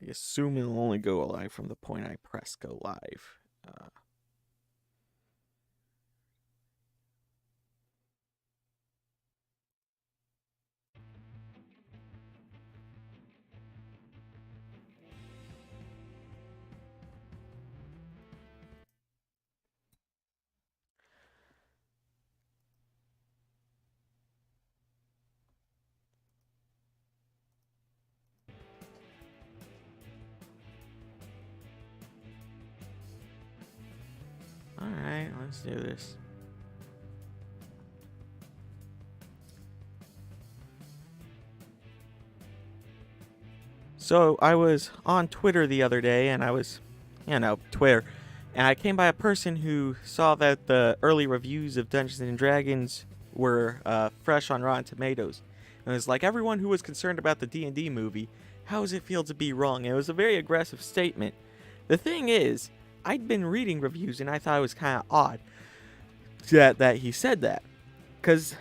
assume it'll only go live from the point I press go live. Alright, let's do this. So I was on Twitter the other day, and I was, Twitter, and I came by a person who saw that the early reviews of Dungeons and Dragons were fresh on Rotten Tomatoes. And it was like, everyone who was concerned about the D&D movie, how does it feel to be wrong? And it was a very aggressive statement. The thing is, I'd been reading reviews, and I thought it was kind of odd that he said that. So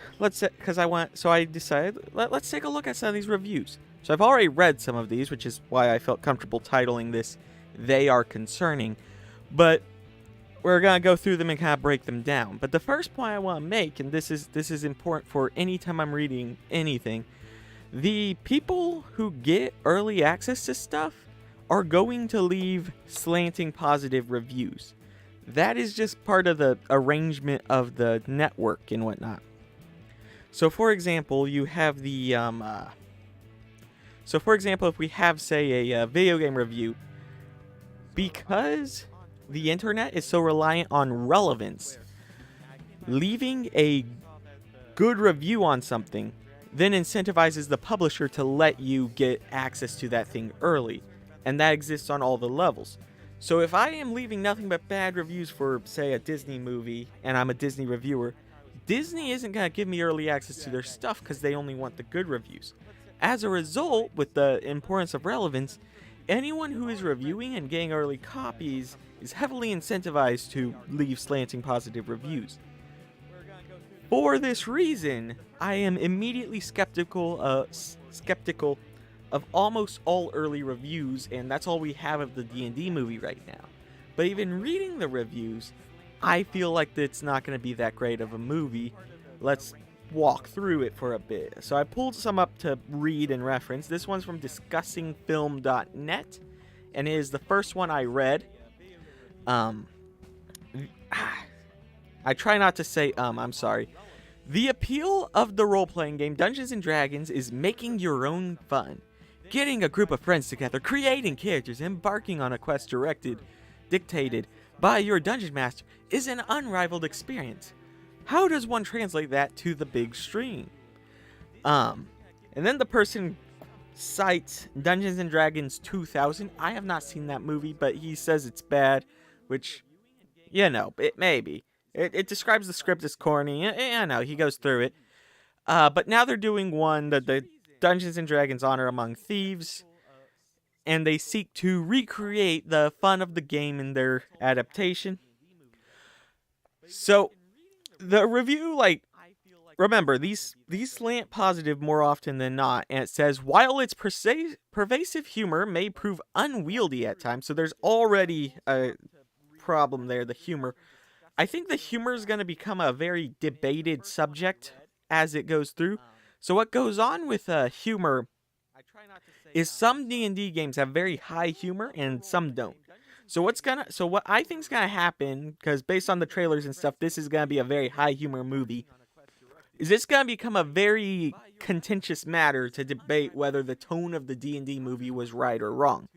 I decided, let's take a look at some of these reviews. So I've already read some of these, which is why I felt comfortable titling this "They Are Concerning," but we're gonna go through them and kind of break them down. But the first point I want to make, and this is important for any time I'm reading anything, the people who get early access to stuff are going to leave slanting positive reviews. That is just part of the arrangement of the network and whatnot. So, for example, you have the if we have, say, a video game review, because the internet is so reliant on relevance, leaving a good review on something then incentivizes the publisher to let you get access to that thing early, and that exists on all the levels. So if I am leaving nothing but bad reviews for, say, a Disney movie, and I'm a Disney reviewer, Disney isn't going to give me early access to their stuff because they only want the good reviews. As a result, with the importance of relevance, anyone who is reviewing and getting early copies is heavily incentivized to leave slanting positive reviews. For this reason, I am immediately skeptical of almost all early reviews, and that's all we have of the D&D movie right now. But even reading the reviews, I feel like it's not going to be that great of a movie. Let's walk through it for a bit. So I pulled some up to read and reference. This one's from discussingfilm.net, and it is the first one I read. I try not to say I'm sorry. The appeal of the role-playing game Dungeons and Dragons is making your own fun. Getting a group of friends together, creating characters, embarking on a quest dictated by your dungeon master is an unrivaled experience. How does one translate that to the big screen? And then the person cites Dungeons and Dragons 2000. I have not seen that movie, but he says it's bad, which, it may be. It describes the script as corny. He goes through it. But now they're doing one that the Dungeons and Dragons Honor Among Thieves, and they seek to recreate the fun of the game in their adaptation. So, the review, remember, these slant positive more often than not, and it says, while its pervasive humor may prove unwieldy at times, so there's already a problem there, the humor. I think the humor is going to become a very debated subject as it goes through. So what goes on with humor is some D&D games have very high humor and some don't. So what I think is gonna happen, because based on the trailers and stuff, this is gonna be a very high humor movie. Is this gonna become a very contentious matter to debate whether the tone of the D&D movie was right or wrong?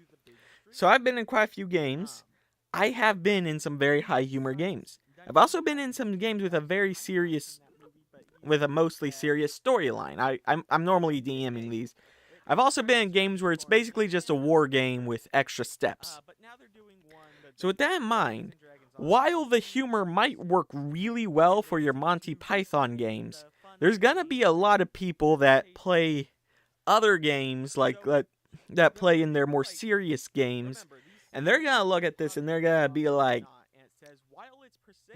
So I've been in quite a few games. I have been in some very high humor games. I've also been in some games with a mostly serious storyline. I'm normally DMing these. I've also been in games where it's basically just a war game with extra steps. So with that in mind, while the humor might work really well for your Monty Python games, there's gonna be a lot of people that play other games that play in their more serious games, and they're gonna look at this and they're gonna be like,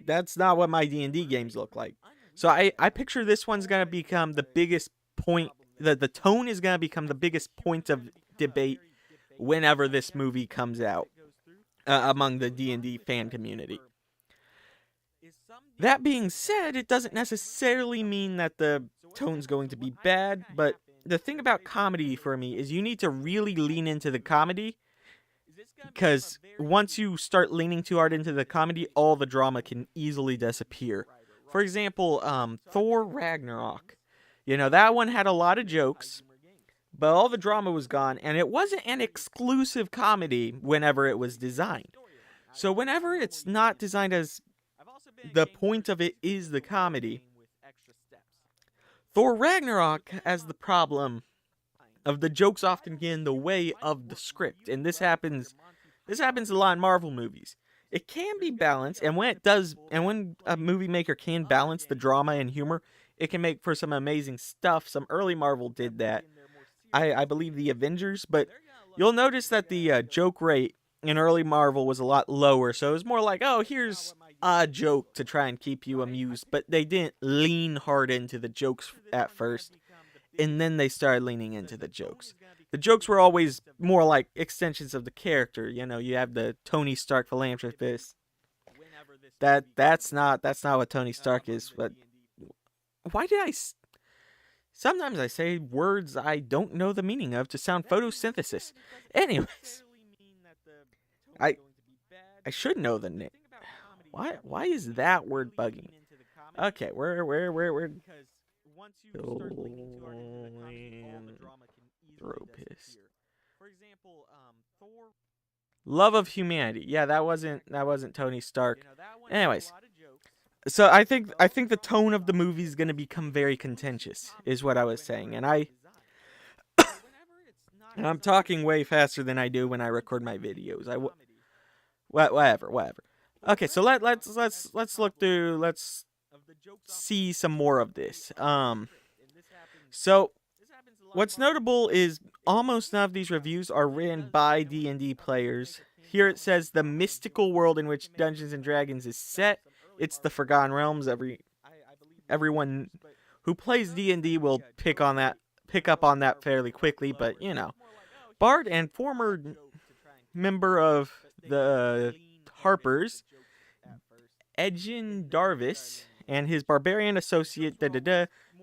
that's not what my D&D games look like. So I picture this one's gonna become the biggest point, the tone is gonna become the biggest point of debate whenever this movie comes out among the D&D fan community. That being said, it doesn't necessarily mean that the tone's going to be bad, but the thing about comedy for me is you need to really lean into the comedy, because once you start leaning too hard into the comedy, all the drama can easily disappear. For example, Thor Ragnarok. You know, that one had a lot of jokes, but all the drama was gone, and it wasn't an exclusive comedy whenever it was designed. So whenever it's not designed as the point of it is the comedy, Thor Ragnarok has the problem of the jokes often get in the way of the script, and this happens a lot in Marvel movies. It can be balanced, and when it does, and when a movie maker can balance the drama and humor, it can make for some amazing stuff. Some early Marvel did that. I believe the Avengers, but you'll notice that the joke rate in early Marvel was a lot lower, so it was more like, oh, here's a joke to try and keep you amused, but they didn't lean hard into the jokes at first, and then they started leaning into the jokes. The jokes were always more like extensions of the character. You know, you have the Tony Stark philanthropist. That's not what Tony Stark is. But why did I? Sometimes I say words I don't know the meaning of to sound photosynthesis. Anyways, I should know the name. Why is that word bugging? Okay, we're philanthropist. Love of humanity. Yeah, that wasn't Tony Stark. Anyways, so I think the tone of the movie is going to become very contentious, is what I was saying, and I'm talking way faster than I do when I record my videos. Whatever. Okay, so let's look through. Let's see some more of this. So what's notable is almost none of these reviews are written by D&D players. Here it says the mystical world in which Dungeons and Dragons is set. It's the Forgotten Realms. Everyone who plays D&D will pick up on that fairly quickly, but you know, Bard and former member of the Harpers, Edgin Darvis, and his barbarian associate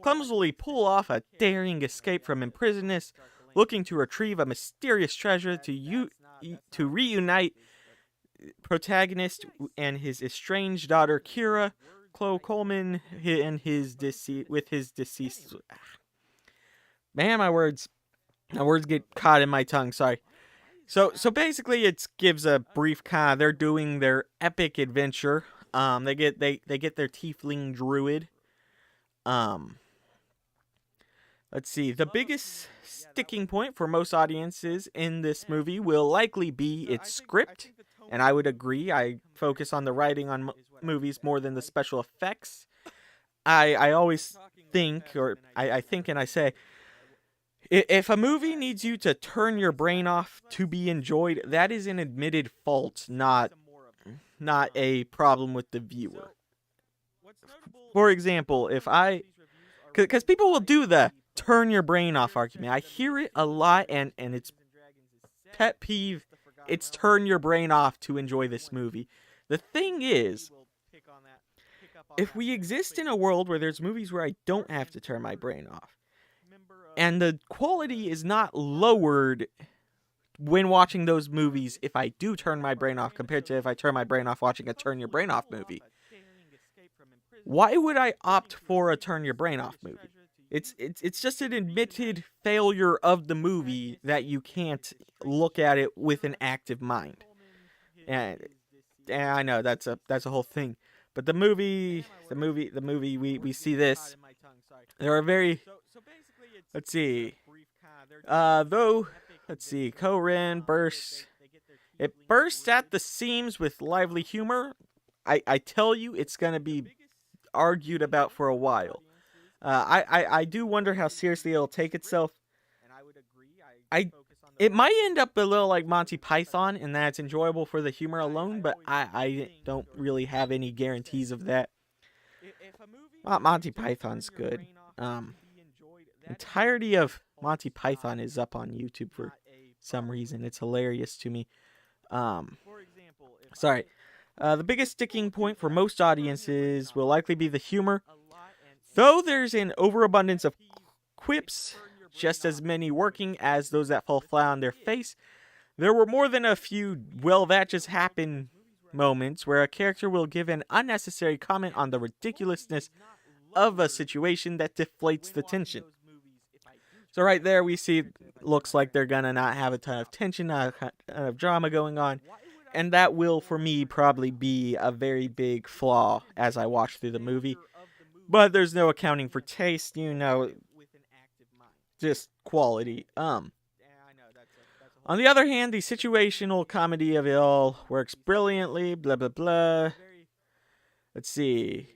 clumsily pull off a daring escape from imprisonment, looking to retrieve a mysterious treasure to reunite protagonist and his estranged daughter Kira, Chloe Coleman, and his deceased. Man, my words get caught in my tongue. Sorry. So basically, it gives a brief kind of, they're doing their epic adventure. They get their tiefling druid. Let's see. The biggest sticking point for most audiences in this movie will likely be its script, and I would agree. I focus on the writing on movies more than the special effects. I always think, or I think and I say, if a movie needs you to turn your brain off to be enjoyed, that is an admitted fault, not a problem with the viewer. For example, because people will do the turn your brain off argument. I hear it a lot, and it's pet peeve. It's turn your brain off to enjoy this movie. The thing is, if we exist in a world where there's movies where I don't have to turn my brain off, and the quality is not lowered when watching those movies if I do turn my brain off compared to if I turn my brain off watching a turn your brain off movie, why would I opt for a turn your brain off movie? It's just an admitted failure of the movie that you can't look at it with an active mind. And I know that's a whole thing. But the movie we see this. There are very, let's see. Corin bursts. It bursts at the seams with lively humor. I tell you, it's gonna be argued about for a while. I do wonder how seriously it'll take itself. It might end up a little like Monty Python in that it's enjoyable for the humor alone, but I don't really have any guarantees of that. Monty Python's good. Entirety of Monty Python is up on YouTube for some reason. It's hilarious to me. Sorry. The biggest sticking point for most audiences will likely be the humor. Though there's an overabundance of quips, just as many working as those that fall flat on their face, there were more than a few, well, that just happened moments where a character will give an unnecessary comment on the ridiculousness of a situation that deflates the tension. So right there we see, looks like they're gonna not have a ton of tension, not a ton of drama going on. And that will, for me, probably be a very big flaw as I watch through the movie. But there's no accounting for taste, just quality. On the other hand, the situational comedy of it all works brilliantly, blah blah blah. Let's see.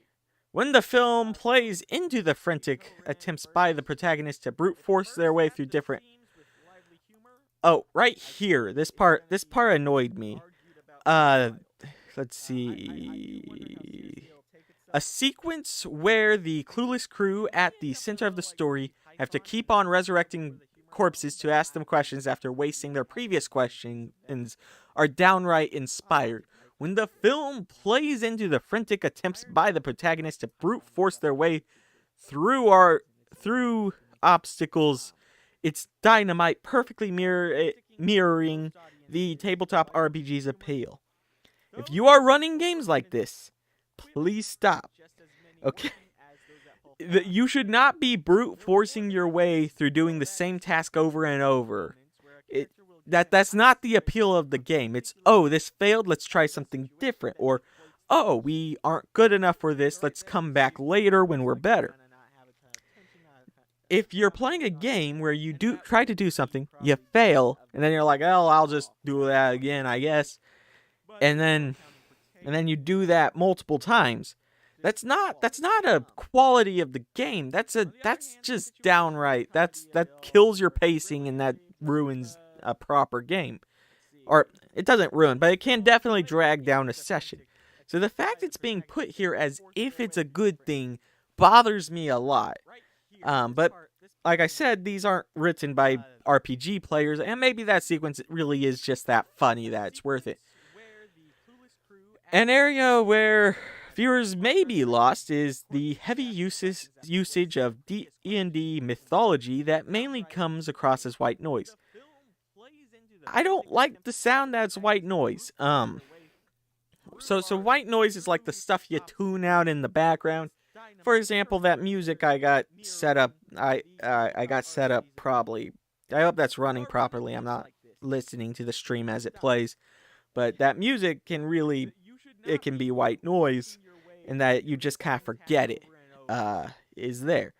When the film plays into the frantic attempts by the protagonist to brute force their way through different... Oh, right here, this part annoyed me. Let's see. A sequence where the clueless crew at the center of the story have to keep on resurrecting corpses to ask them questions after wasting their previous questions are downright inspired. When the film plays into the frantic attempts by the protagonist to brute force their way through obstacles, it's dynamite, perfectly mirroring the tabletop RPG's appeal. If you are running games like this, please stop. Okay? You should not be brute forcing your way through doing the same task over and over. That's not the appeal of the game. It's, oh, this failed, let's try something different. Or, oh, we aren't good enough for this, let's come back later when we're better. If you're playing a game where you try to do something, you fail, and then you're like, oh, I'll just do that again, I guess. And then you do that multiple times. That's not a quality of the game. That's just downright. That kills your pacing and that ruins a proper game. Or it doesn't ruin, but it can definitely drag down a session. So the fact it's being put here as if it's a good thing bothers me a lot. But like I said, these aren't written by RPG players, and maybe that sequence really is just that funny that it's worth it. An area where viewers may be lost is the heavy usage of D&D mythology that mainly comes across as white noise. I don't like the sound that's white noise. So white noise is like the stuff you tune out in the background. For example, that music I got set up. I got set up probably. I hope that's running properly. I'm not listening to the stream as it plays, but that music can be white noise, and that you just kind of forget it is there.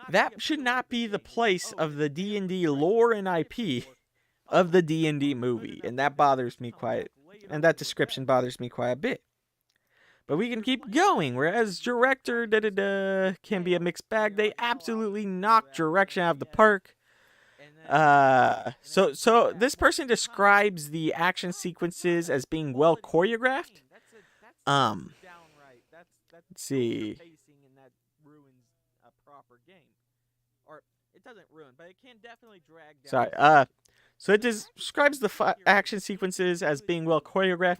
That should not be the place of the D&D lore and IP of the D&D movie, and that bothers me and that description bothers me quite a bit. But we can keep going. Whereas director can be a mixed bag, they absolutely knock direction out of the park. So this person describes the action sequences as being well choreographed. Let's see. Sorry. So it describes the action sequences as being well choreographed.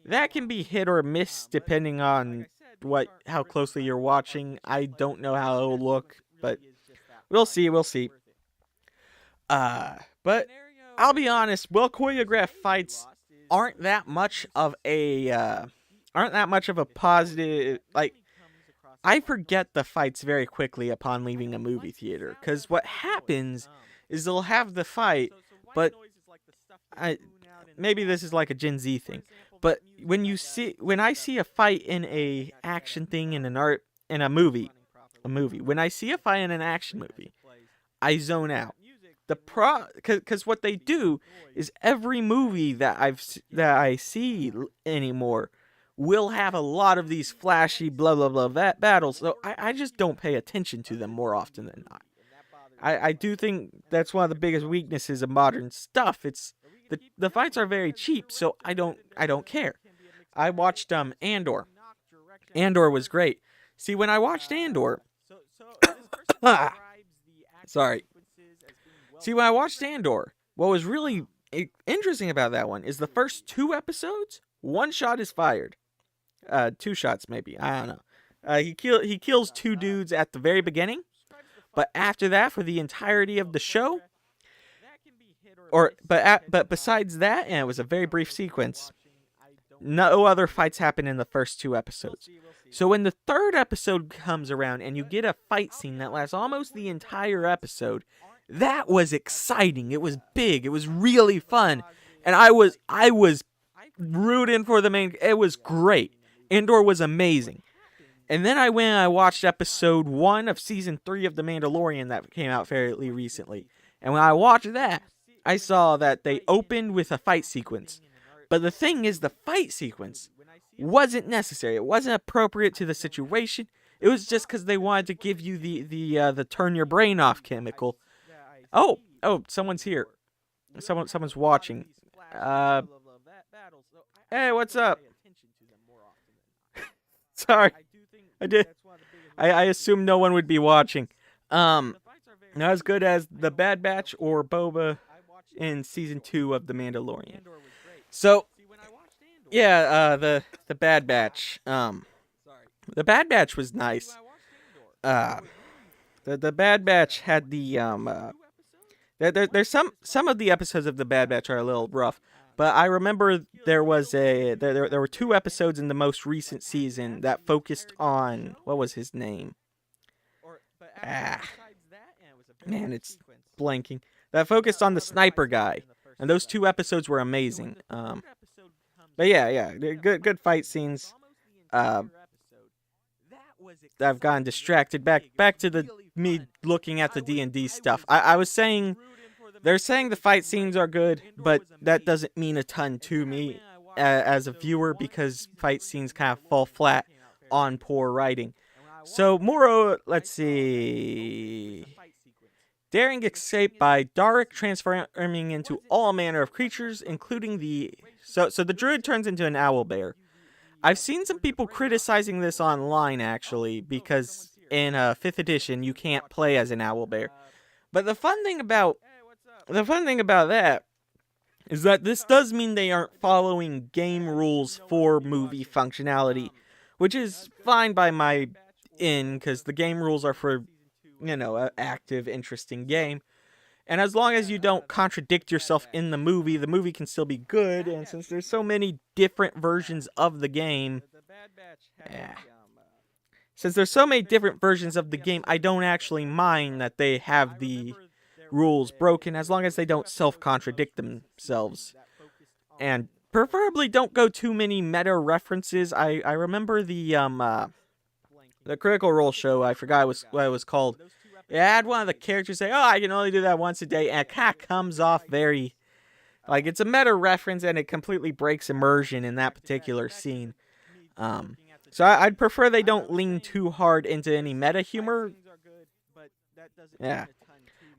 That can be hit or miss depending on how closely you're watching. I don't know how it'll look, but we'll see. But I'll be honest, well choreographed fights aren't that much of a positive. Like, I forget the fights very quickly upon leaving a movie theater, because what happens is they'll have the fight, but maybe this is like a Gen Z thing. But when I see a fight in a action thing in a movie, when I see a fight in an action movie, I zone out. Because what they do is every movie that I see anymore will have a lot of these flashy blah blah blah battles. So I just don't pay attention to them more often than not. I do think that's one of the biggest weaknesses of modern stuff. It's the fights are very cheap, so I don't care. I watched Andor. Andor was great. See, when I watched Andor, sorry. See, when I watched Andor, what was really interesting about that one is the first 2 episodes, one shot is fired. 2 shots maybe, I don't know. He kills 2 dudes at the very beginning, but after that, for the entirety of the show, but besides that, and it was a very brief sequence, no other fights happen in the first 2 episodes. So when the third episode comes around and you get a fight scene that lasts almost the entire episode, that was exciting. It was big. It was really fun, and I was rooting for the main. It was great. Andor was amazing. And then I went and I watched episode 1 of season 3 of The Mandalorian that came out fairly recently. And when I watched that, I saw that they opened with a fight sequence. But the thing is, the fight sequence wasn't necessary. It wasn't appropriate to the situation. It was just because they wanted to give you the turn your brain off chemical. Oh, someone's here. Someone's watching. Hey, what's up? Sorry. I assumed no one would be watching. Not as good as The Bad Batch or Boba in season 2 of The Mandalorian. So, yeah, the Bad Batch. The Bad Batch was nice. The Bad Batch had the there's some of the episodes of The Bad Batch are a little rough. But I remember there were 2 episodes in the most recent season that focused on, what was his name? Man, it's blanking. That focused on the sniper guy, and those 2 episodes were amazing. But yeah, good fight scenes. I've gotten distracted. Back to me looking at the D&D stuff. I was saying. They're saying the fight scenes are good, but that doesn't mean a ton to me as a viewer because fight scenes kind of fall flat on poor writing. So, let's see. Daring escape by Darik transforming into all manner of creatures, including So the druid turns into an owlbear. I've seen some people criticizing this online, actually, because in 5th edition, you can't play as an owlbear. But the fun thing about that is that this does mean they aren't following game rules for movie functionality, which is fine by my end, because the game rules are for, an active, interesting game. And as long as you don't contradict yourself in the movie can still be good, and since there's so many different versions of the game, I don't actually mind that they have the rules broken as long as they don't self-contradict themselves. And preferably don't go too many meta references. I remember the Critical Role show, I forgot what it was called. It had one of the characters say, I can only do that once a day, and it kind of comes off very like it's a meta reference and it completely breaks immersion in that particular scene. So I'd prefer they don't lean too hard into any meta humor. Yeah.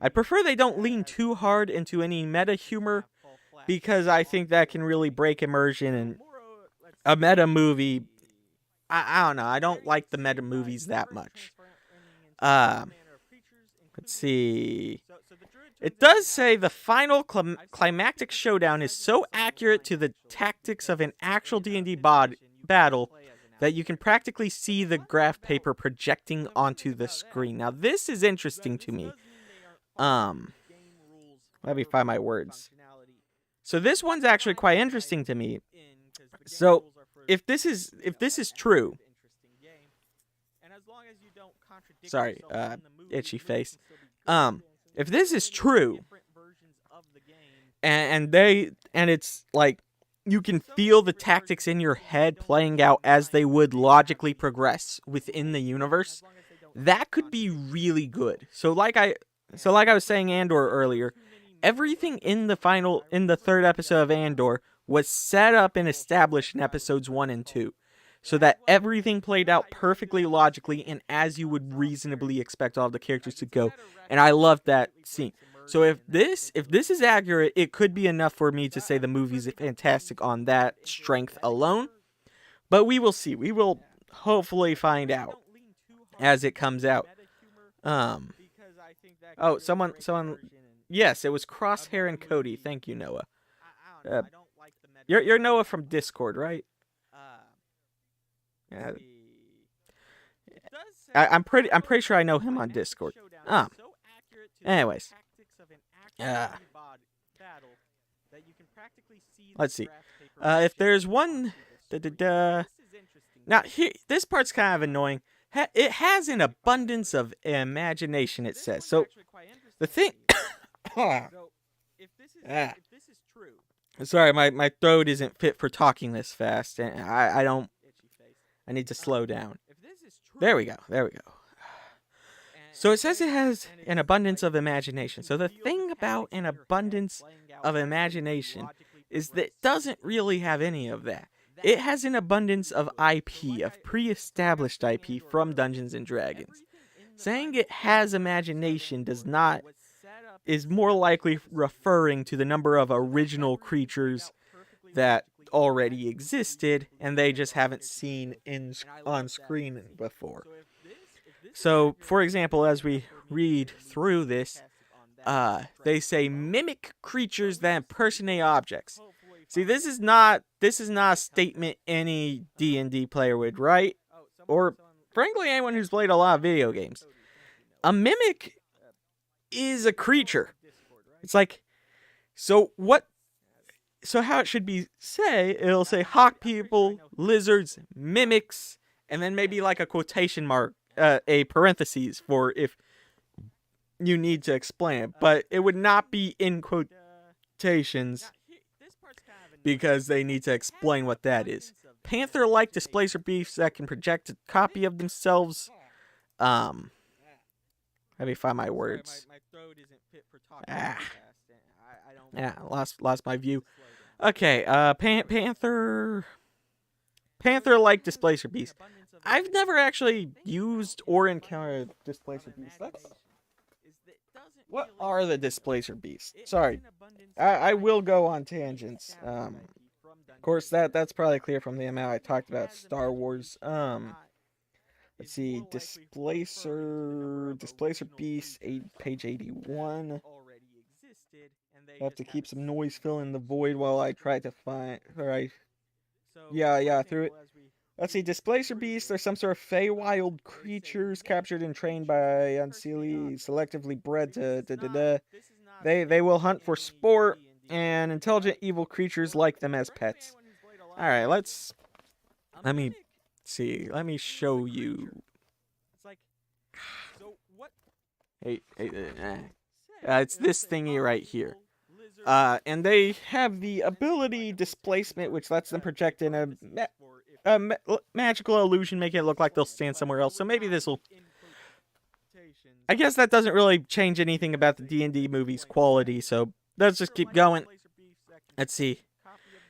I prefer they don't lean too hard into any meta humor because I think that can really break immersion. And a meta movie, I don't know. I don't like the meta movies that much. Let's see. It does say the final climactic showdown is so accurate to the tactics of an actual D&D battle that you can practically see the graph paper projecting onto the screen. Now, this is interesting to me. Let me find my words. So this one's actually quite interesting to me. So if this is true, sorry, itchy face. If this is true, and it's like you can feel the tactics in your head playing out as they would logically progress within the universe, that could be really good. So like I was saying Andor earlier, everything in the 3rd episode of Andor was set up and established in episodes 1 and 2. So that everything played out perfectly logically and as you would reasonably expect all the characters to go. And I loved that scene. So if this is accurate, it could be enough for me to say the movie's fantastic on that strength alone. But we will see. We will hopefully find out as it comes out. Someone Yes, it was Crosshair and Cody. Thank you, Noah. You're Noah from Discord, right? Yeah. I'm pretty sure I know him on Discord. Anyways. Let's see. If there's one... Now, this part's kind of annoying. It has an abundance of imagination, it says. So, the thing... Sorry, my throat isn't fit for talking this fast. And I don't... I need to slow down. There we go. So it says it has an abundance of imagination. So the thing about an abundance of imagination is that it doesn't really have any of that. It has an abundance of IP, of pre-established IP from Dungeons and Dragons. Saying it has imagination is more likely referring to the number of original creatures that already existed and they just haven't seen on screen before. So, for example, as we read through this, they say mimic creatures that impersonate objects. See, this is not a statement any D&D player would write, or frankly anyone who's played a lot of video games. A mimic is a creature. It's like, so how it should be it'll say hawk people, lizards, mimics, and then maybe like a quotation mark, a parentheses for if you need to explain it, but it would not be in quotations because they need to explain what that is. Panther-like displacer beasts that can project a copy of themselves. Let me find my words. Lost my view. Okay, Panther-like displacer beasts. I've never actually used or encountered displacer beasts. What are the displacer beasts? Sorry, I will go on tangents. Of course, that's probably clear from the amount I talked about Star Wars. Let's see, displacer beasts, page 81. I have to keep some noise filling the void while I try to find. Alright. Yeah, through it. Let's see, displacer beasts are some sort of Feywild creatures captured and trained by Unseelie, selectively bred to They will hunt for sport, and intelligent evil creatures like them as pets. Alright, let me see. Let me show you. It's this thingy right here. And they have the ability displacement, which lets them project in a magical illusion, making it look like they'll stand somewhere else. So maybe this will... I guess that doesn't really change anything about the D&D movie's quality, so let's just keep going. Let's see.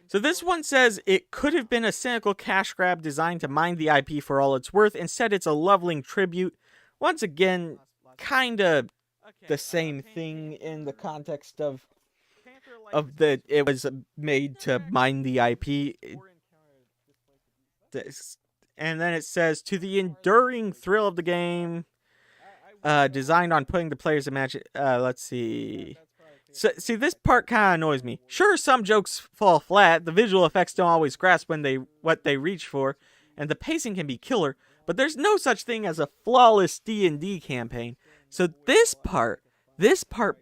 So this one says it could have been a cynical cash grab designed to mine the IP for all it's worth. Instead, it's a leveling tribute. Once again, kinda the same thing in the context of it was made to mine the IP. And then it says, to the enduring thrill of the game, designed on putting the player's let's see. So, see, this part kind of annoys me. Sure, some jokes fall flat. The visual effects don't always grasp what they reach for, and the pacing can be killer. But there's no such thing as a flawless D&D campaign. So this part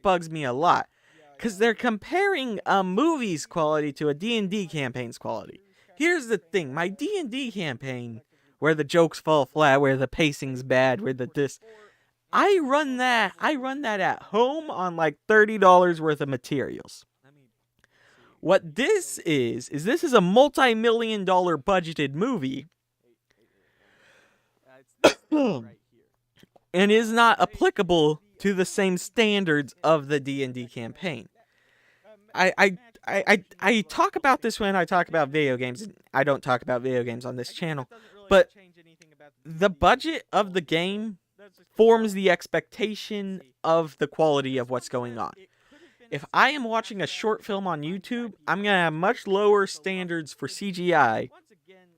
bugs me a lot, because they're comparing a movie's quality to a D&D campaign's quality. Here's the thing: my D&D campaign, where the jokes fall flat, where the pacing's bad, where I run that at home on like $30 worth of materials. What this is a multi-million-dollar budgeted movie and is not applicable to the same standards of the D&D campaign. I talk about this when I talk about video games. I don't talk about video games on this channel, but the budget of the game forms the expectation of the quality of what's going on. If I am watching a short film on YouTube, I'm going to have much lower standards for CGI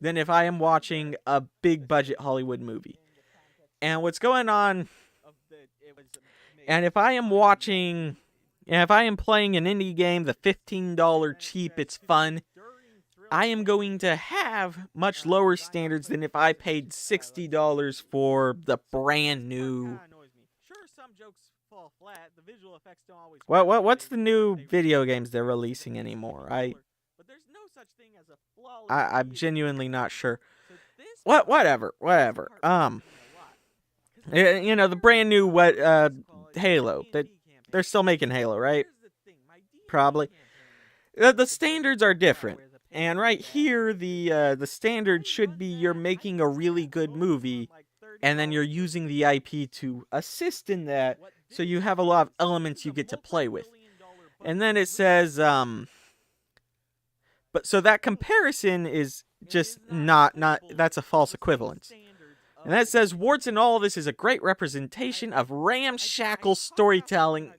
than if I am watching a big budget Hollywood movie. And what's going on, and if I am watching if I am playing an indie game, the $15 cheap, it's fun, I am going to have much lower standards than if I paid $60 for the brand new. What's the new video games they're releasing anymore? I'm genuinely not sure. Whatever. The brand new Halo. They're still making Halo, right? Probably. The standards are different. And right here, the standard should be you're making a really good movie, and then you're using the IP to assist in that, so you have a lot of elements you get to play with. And then it says, but so that comparison is just not that's a false equivalence. And that says, warts and all, this is a great representation of ramshackle storytelling.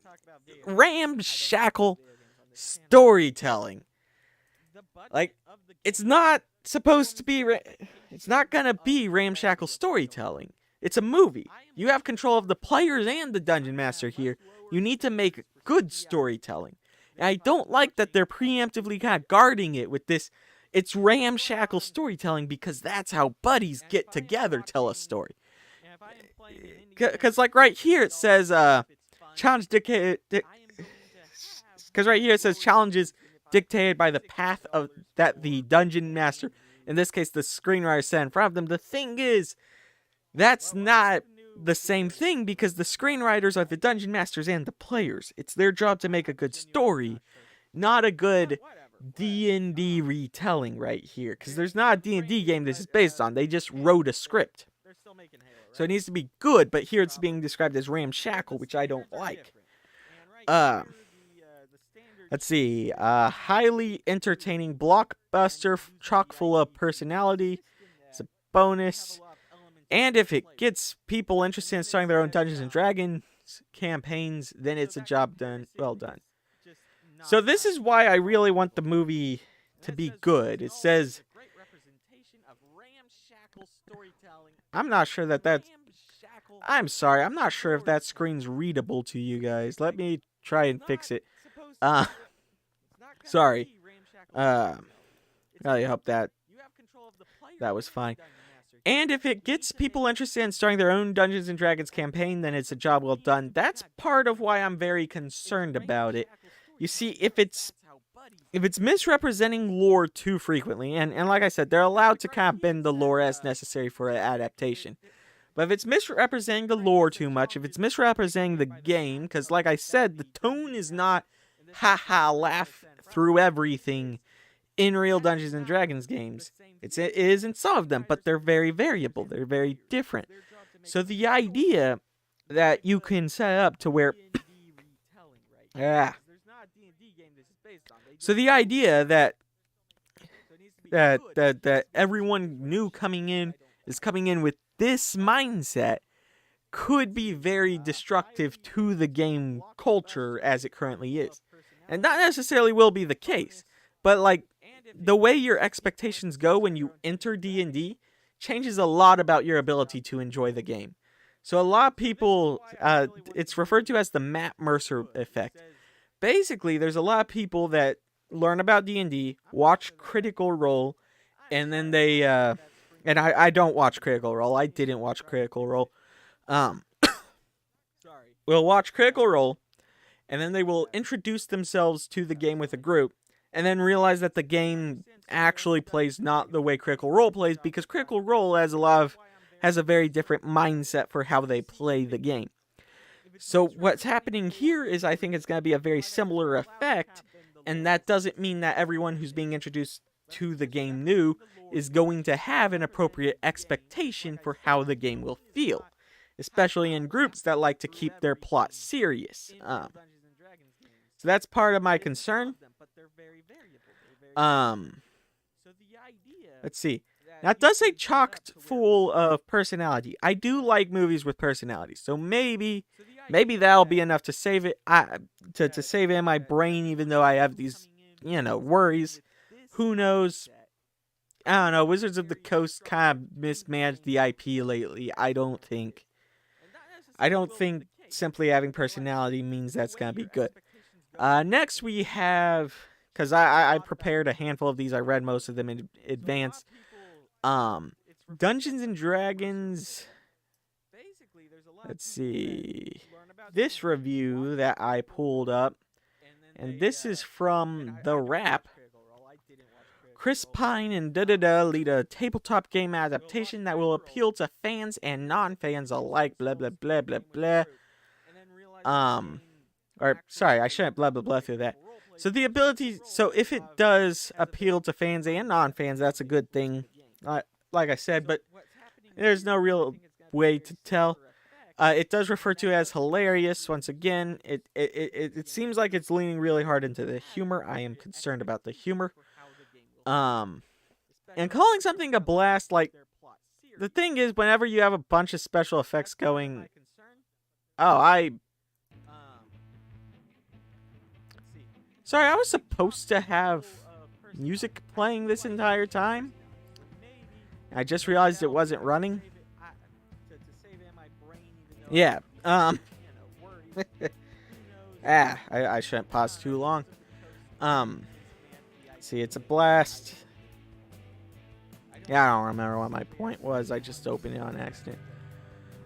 Ramshackle storytelling. Like, it's not supposed to be, it's not gonna be ramshackle storytelling. It's a movie. You have control of the players and the dungeon master here. You need to make good storytelling. And I don't like that they're preemptively kind of guarding it with this, it's ramshackle storytelling, because that's how buddies get together, tell a story. Because, like, right here it says, challenge dictated, because right here it says challenges dictated by the path of that the dungeon master, in this case the screenwriter, set in front of them. The thing is, that's not the same thing, because the screenwriters are the dungeon masters and the players. It's their job to make a good story, not a good D&D retelling right here, because there's not a D&D game this is based on. They just wrote a script. So it needs to be good, but here it's being described as ramshackle, which I don't like. Let's see. Highly entertaining blockbuster, chock full of personality. It's a bonus. And if it gets people interested in starting their own Dungeons and Dragons campaigns, then it's a job done. Well done. So this is why I really want the movie to be good. It says, I'm not sure that's, I'm sorry, I'm not sure if that screen's readable to you guys. Let me try and fix it. Sorry. I hope that was fine. And if it gets people interested in starting their own Dungeons and Dragons campaign, then it's a job well done. That's part of why I'm very concerned about it. You see, if it's misrepresenting lore too frequently, and like I said, they're allowed to kind of bend the lore as necessary for an adaptation. But if it's misrepresenting the lore too much, if it's misrepresenting the game, because like I said, the tone is not haha laugh through everything in real Dungeons and Dragons games. It is in some of them, but they're very variable. They're very different. So the idea that you can set up to where so the idea that everyone new coming in is coming in with this mindset could be very destructive to the game culture as it currently is. And not necessarily will be the case, but like the way your expectations go when you enter D&D changes a lot about your ability to enjoy the game. So a lot of people, it's referred to as the Matt Mercer effect. Basically, there's a lot of people that learn about D&D, watch Critical Role, and then they, and I don't watch Critical Role. I didn't watch Critical Role. Will watch Critical Role, and then they will introduce themselves to the game with a group, and then realize that the game actually plays not the way Critical Role plays, because Critical Role has a very different mindset for how they play the game. So what's happening here is I think it's going to be a very similar effect, and that doesn't mean that everyone who's being introduced to the game new is going to have an appropriate expectation for how the game will feel, especially in groups that like to keep their plot serious. So that's part of my concern. Let's see. Now, it does say chocked full of personality. I do like movies with personality, so maybe that'll be enough to save it. To save it in my brain, even though I have these, worries. Who knows? I don't know. Wizards of the Coast kind of mismanaged the IP lately. I don't think simply having personality means that's gonna be good. Next we have, because I prepared a handful of these. I read most of them in advance. Dungeons and Dragons. Let's see. This review that I pulled up, and this is from The Wrap. Chris Pine and lead a tabletop game adaptation that will appeal to fans and non-fans alike. Blah blah blah blah blah. Or sorry, I shouldn't blah blah blah through that. So the ability, so if it does appeal to fans and non-fans, that's a good thing. Like I said, but there's no real way to tell. It does refer to as hilarious. Once again, it seems like it's leaning really hard into the humor. I am concerned about the humor. And calling something a blast, like, the thing is, whenever you have a bunch of special effects going, sorry, I was supposed to have music playing this entire time. I just realized it wasn't running. Yeah, I shouldn't pause too long. See, it's a blast. Yeah, I don't remember what my point was. I just opened it on accident.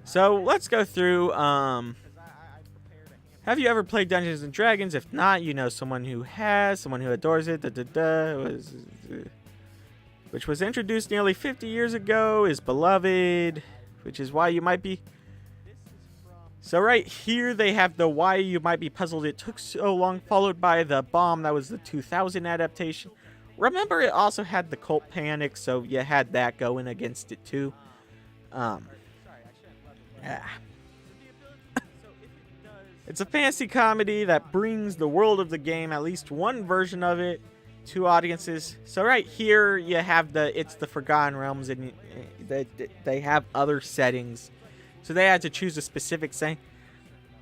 So, let's go through, have you ever played Dungeons and Dragons? If not, you know someone who has, someone who adores it, which was introduced nearly 50 years ago, is beloved, which is why you might be... So right here they have the why you might be puzzled it took so long, followed by the bomb. That was the 2000 adaptation. Remember, it also had the cult panic, so you had that going against it too. It's a fantasy comedy that brings the world of the game, at least one version of it, to audiences. So right here you have it's the Forgotten Realms, and they have other settings. So they had to choose a specific setting.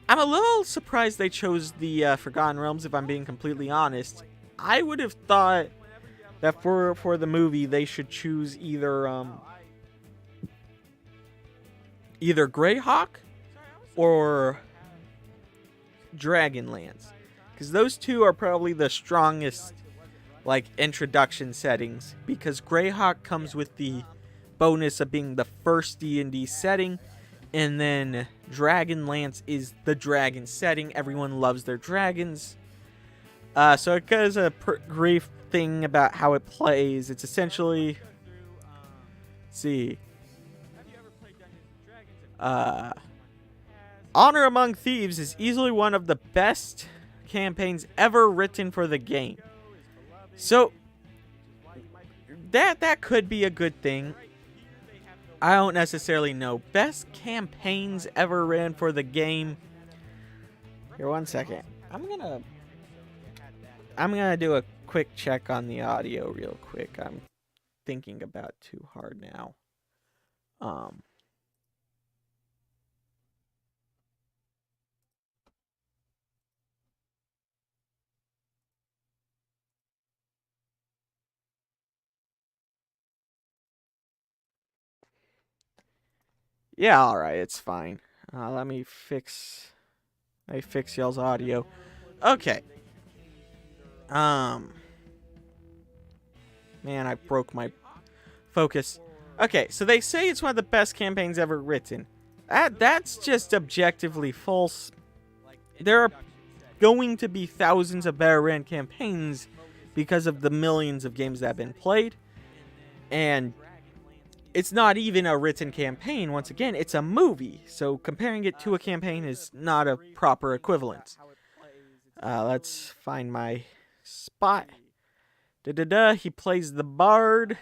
I'm a little surprised they chose the Forgotten Realms, if I'm being completely honest. I would have thought that for the movie they should choose either Greyhawk or Dragonlance, because those two are probably the strongest, like, introduction settings, because Greyhawk comes with the bonus of being the first D&D setting, and then Dragonlance is the dragon setting. Everyone loves their dragons. So it goes a brief thing about how it plays. It's essentially... Let's see. Honor Among Thieves is easily one of the best campaigns ever written for the game. So, that could be a good thing. I don't necessarily know. Best campaigns ever ran for the game. Here, one second. I'm gonna do a quick check on the audio real quick. I'm thinking about it too hard now. Yeah, alright, it's fine. Let me fix y'all's audio. Okay. Man, I broke my focus. Okay, so they say it's one of the best campaigns ever written. That's just objectively false. There are going to be thousands of better ran campaigns because of the millions of games that have been played. And it's not even a written campaign. Once again, it's a movie. So comparing it to a campaign is not a proper equivalence. Let's find my spot. He plays the bard.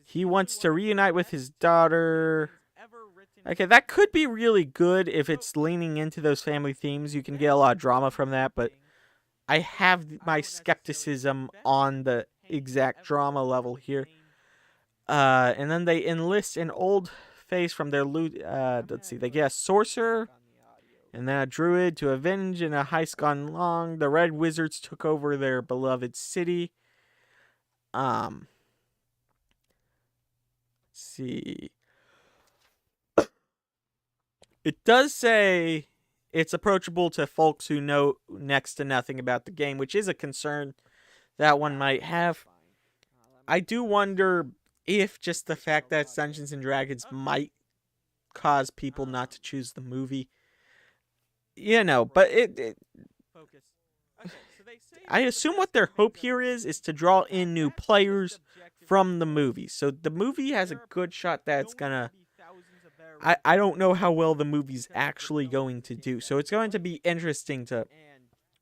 He wants to reunite with his daughter. Okay, that could be really good if it's leaning into those family themes. You can get a lot of drama from that, but I have my skepticism on the exact drama level here. And then they enlist an old face from their let's see, they get a sorcerer and then a druid to avenge in a heist gone wrong. The Red Wizards took over their beloved city. Let's see. It does say it's approachable to folks who know next to nothing about the game, which is a concern that one might have. I do wonder if just the fact that it's Dungeons and Dragons might cause people not to choose the movie. But I assume what their hope here is to draw in new players from the movie. So the movie has a good shot that it's gonna. I don't know how well the movie's actually going to do. So it's going to be interesting to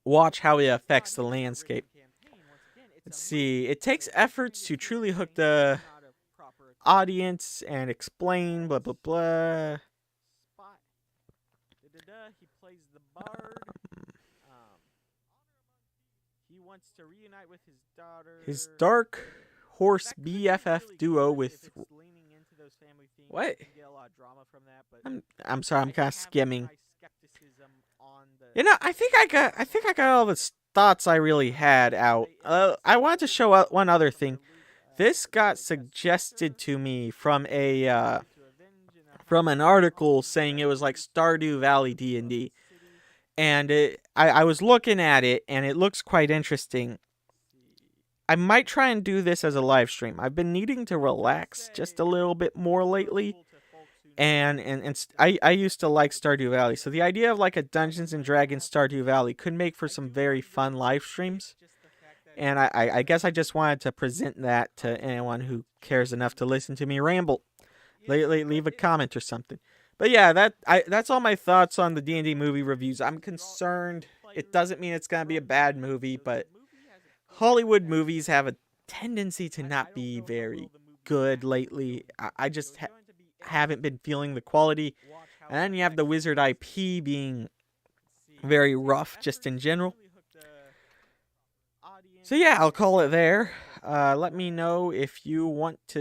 watch how it affects the landscape. Let's see. It takes efforts to truly hook the audience and explain blah blah blah. He plays the bard. He wants to reunite with his daughter. His dark horse BFF duo with. What? I'm sorry. I'm kind of skimming. I think I got all the thoughts I really had out. I wanted to show out one other thing. This got suggested to me from an article saying it was like Stardew Valley D&D. And I was looking at it, and it looks quite interesting. I might try and do this as a live stream. I've been needing to relax just a little bit more lately. And I used to like Stardew Valley. So the idea of like a Dungeons and Dragons Stardew Valley could make for some very fun live streams. And I guess I just wanted to present that to anyone who cares enough to listen to me ramble. Leave a comment or something. But yeah, that's all my thoughts on the D&D movie reviews. I'm concerned. It doesn't mean it's going to be a bad movie, but Hollywood movies have a tendency to not be very good lately. I just haven't been feeling the quality. And then you have the Wizard IP being very rough just in general. So yeah, I'll call it there. Let me know if you want to